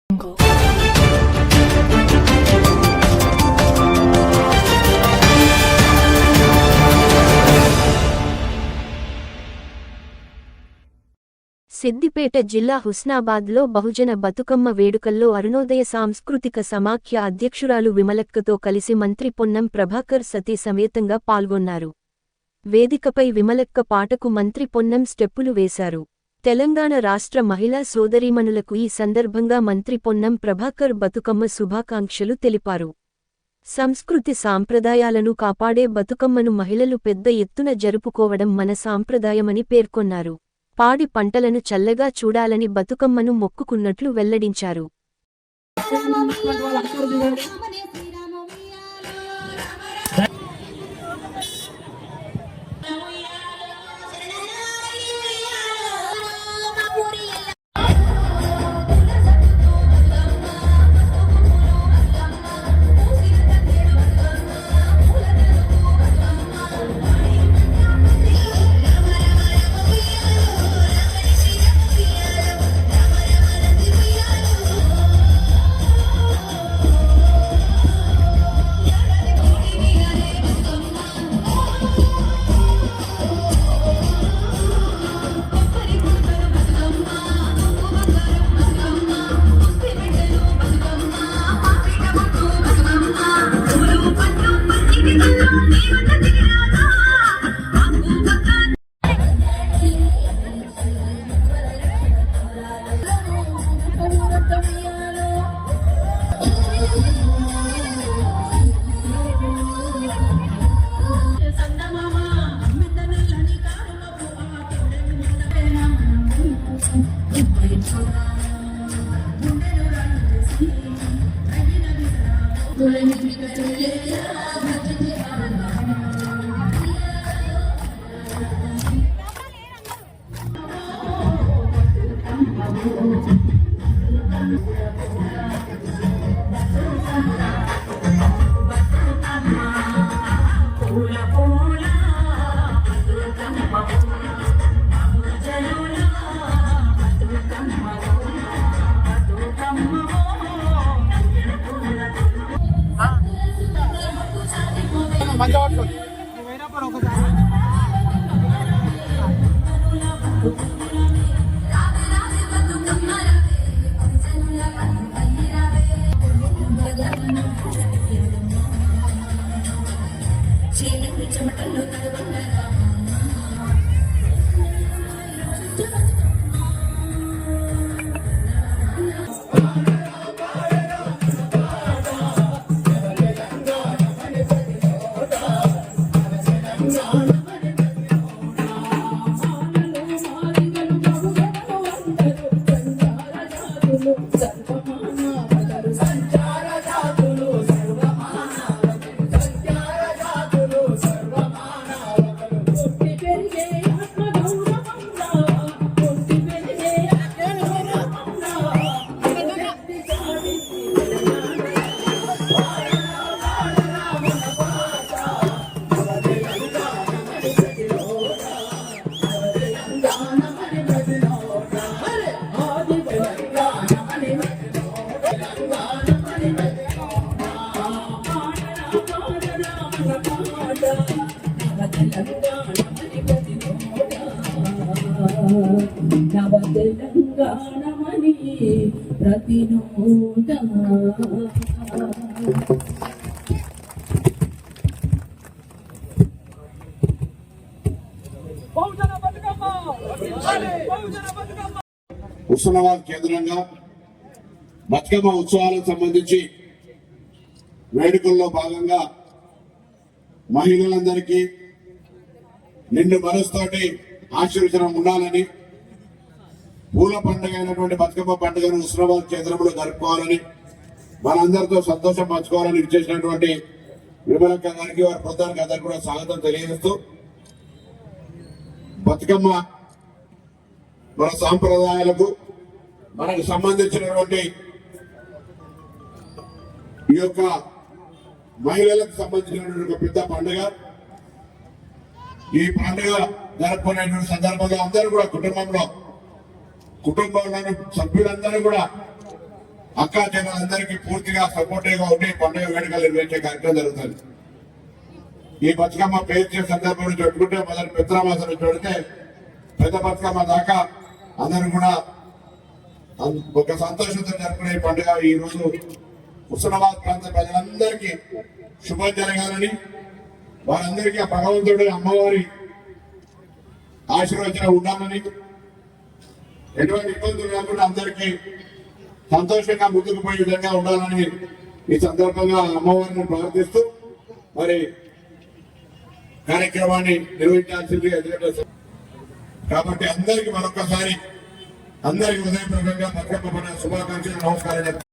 సిద్దిపేట జిల్లా హుస్నాబాద్లో బహుజన బతుకమ్మ వేడుకల్లో అరుణోదయ సాంస్కృతిక సమాఖ్య అధ్యక్షురాలు విమలక్కతో కలిసి మంత్రి పొన్నం ప్రభాకర్ సతీ సమేతంగా పాల్గొన్నారు. వేదికపై విమలక్క పాటకు మంత్రి పొన్నం స్టెప్పులు వేశారు. తెలంగాణ రాష్ట్ర మహిళా సోదరీమణులకు ఈ సందర్భంగా మంత్రి పొన్నం ప్రభాకర్ బతుకమ్మ శుభాకాంక్షలు తెలిపారు. సంస్కృతి సాంప్రదాయాలను కాపాడే బతుకమ్మను మహిళలు పెద్ద ఎత్తున జరుపుకోవడం మన సాంప్రదాయమని పేర్కొన్నారు. పాడి పంటలను చల్లగా చూడాలని బతుకమ్మను మొక్కుకున్నట్లు వెల్లడించారు. తెలంగాణమని ప్రతినోట హుస్నాబాద్ కేంద్రంగా బతుకమ్మ ఉత్సవాలకు సంబంధించి వేడుకల్లో భాగంగా మహిళలందరికీ నిండు మనసుతోటి ఆశీర్వచనం ఉండాలని, పూల పండుగ అయినటువంటి బతుకమ్మ పండుగను హుస్నాబాద్ కేంద్రంలో జరుపుకోవాలని, మనందరితో సంతోషం పంచుకోవాలని ఇచ్చేసినటువంటి విమలక్క గారికి, వారి బృందానికి అందరికీ కూడా స్వాగతం తెలియజేస్తూ, బతుకమ్మ మన సాంప్రదాయాలకు మనకు సంబంధించినటువంటి ఈ యొక్క మహిళలకు సంబంధించినటువంటి ఒక పెద్ద పండుగ. ఈ పండుగ జరుపుకునేటువంటి సందర్భంలో అందరూ కూడా కుటుంబంలోని సభ్యులందరూ కూడా అక్కా చెల్లెలందరికీ పూర్తిగా సపోర్టివ్ గా ఉండి పండుగ వేడుకలు నిర్వహించే కార్యక్రమం జరుగుతుంది. ఈ బతుకమ్మ పేర్చే సందర్భం నుంచి పెట్టుకుంటే మొదటి పిత్రమాసం నుంచి పెడితే పెద్ద బతుకమ్మ దాకా అందరూ కూడా ఒక సంతోషంతో జరుపుకునే ఈ పండుగ ఈ రోజు హుస్నాబాద్ ప్రాంత ప్రజలందరికీ శుభం జరగాలని, వారందరికీ ఆ భగవంతుడు అమ్మవారి ఆశీర్వచనం ఉండాలని, ఎటువంటి ఇబ్బందులు లేకుండా అందరికీ సంతోషంగా ముందుకు పోయే విధంగా ఉండాలని ఈ సందర్భంగా అమ్మవారిని ప్రార్థిస్తూ మరి కార్యక్రమాన్ని నిర్వహించాల్సింది. కాబట్టి అందరికీ మరొకసారి అందరికీ హృదయపూర్వకంగా బతుకమ్మ పండుగ శుభాకాంక్షలు, నమస్కారం.